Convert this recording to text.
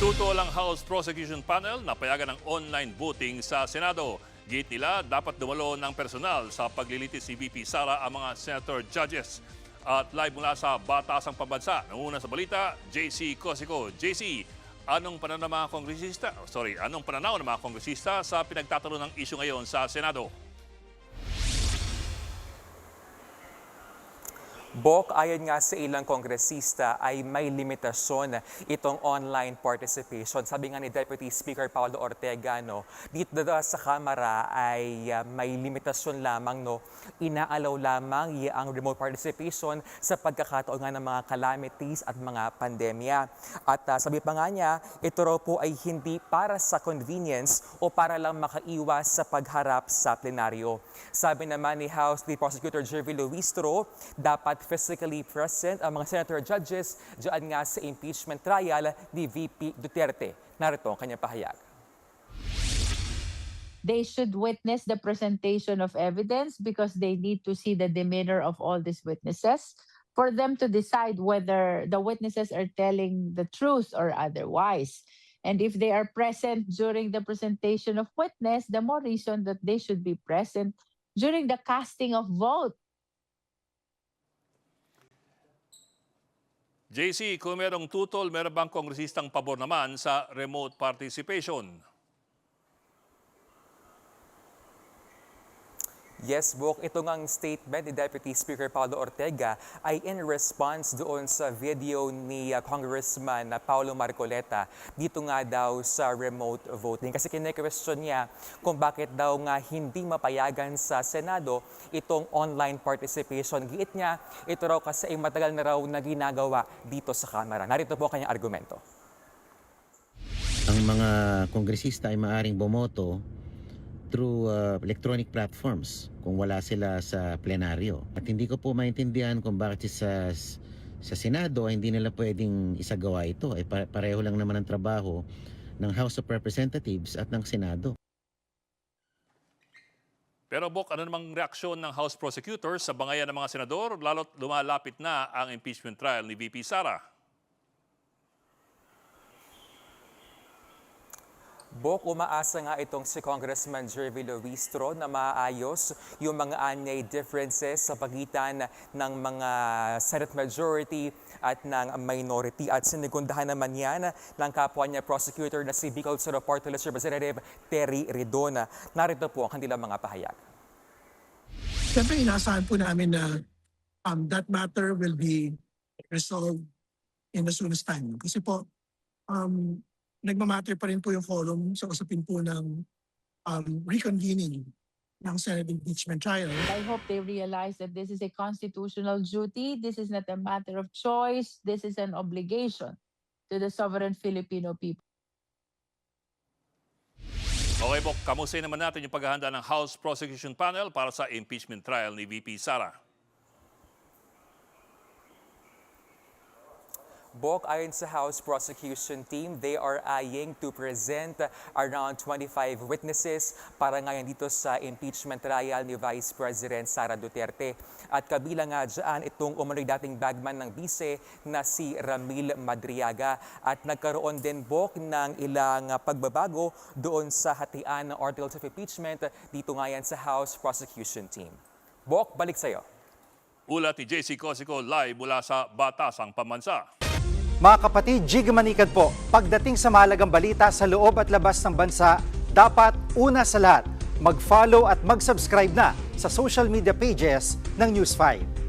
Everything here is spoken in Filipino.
Tutol ang House Prosecution Panel na payagan ng online voting sa Senado. Git nila, dapat dumalo ng personal sa paglilitis si VP Sara ang mga senator judges. At live mula sa Batasang Pambansa, nanguna sa balita, JC Cosico. JC, anong pananaw ng mga kongresista sa pinagtatanong ng isyu ngayon sa Senado? Bok, ayon nga sa ilang kongresista ay may limitasyon itong online participation. Sabi nga ni Deputy Speaker Paulo Ortega, dito sa Kamara ay may limitasyon lamang, inaalaw lamang ang remote participation sa pagkakataon nga ng mga calamities at mga pandemya. At sabi pa nga niya, ito raw po ay hindi para sa convenience o para lang makaiwas sa pagharap sa plenaryo. Sabi naman ni House Prosecutor Jervy Luistro, dapat physically present ang mga senator judges diyan nga sa impeachment trial ni VP Duterte. Narito ang kanyang pahayag. They should witness the presentation of evidence because they need to see the demeanor of all these witnesses for them to decide whether the witnesses are telling the truth or otherwise. And if they are present during the presentation of witness, the more reason that they should be present during the casting of vote. JC, kung merong tutol, meron bang kongresistang pabor naman sa remote participation? Yes, Bok. Ito ngang statement ni Deputy Speaker Paulo Ortega ay in response doon sa video ni Congressman Paulo Marcoleta dito nga daw sa remote voting. Kasi kine-question niya kung bakit daw nga hindi mapayagan sa Senado itong online participation. Giit niya, ito raw kasi ay matagal na raw na ginagawa dito sa Kamara. Narito po kanyang argumento. Ang mga kongresista ay maaaring bumoto through electronic platforms kung wala sila sa plenaryo. At hindi ko po maintindihan kung bakit sa Senado ay hindi nila pwedeng isagawa ito. Pareho lang naman ang trabaho ng House of Representatives at ng Senado. Pero Bok, ano namang reaksyon ng House Prosecutors sa bangayan ng mga senador lalo't lumalapit na ang impeachment trial ni VP Sara? Bok, umaasa nga itong si Congressman Jervy Luistro na maayos yung mga anyay differences sa pagitan ng mga Senate majority at ng minority. At sinigundahan naman yan ng kapwa niya prosecutor na si Bicol Sur Porto Representative Terry Ridon. Narito po ang kanilang mga pahayag. Siyempre, inaasahan po namin na that matter will be resolved in the soonest time. Kasi po, nagmamatter pa rin po yung forum sa usapin po ng reconvening ng Senate impeachment trial. I hope they realize that this is a constitutional duty. This is not a matter of choice. This is an obligation to the sovereign Filipino people. Okay, Bok, kamusta naman natin yung paghahanda ng House Prosecution Panel para sa impeachment trial ni VP Sara? Bok, ayon sa House Prosecution Team, they are eyeing to present around 25 witnesses para ngayon dito sa impeachment trial ni Vice President Sara Duterte. At kabilang nga dyan itong umano'y dating bagman ng bise na si Ramil Madriaga. At nagkaroon din, Bok, ng ilang pagbabago doon sa hatian ng articles of impeachment dito nga yan sa House Prosecution Team. Bok, balik sa'yo. Ulat ni JC Cosico live mula sa Batasang Pambansa. Mga kapatid, Jig Manikad po. Pagdating sa mahalagang balita sa loob at labas ng bansa, dapat una sa lahat, mag-follow at mag-subscribe na sa social media pages ng News 5.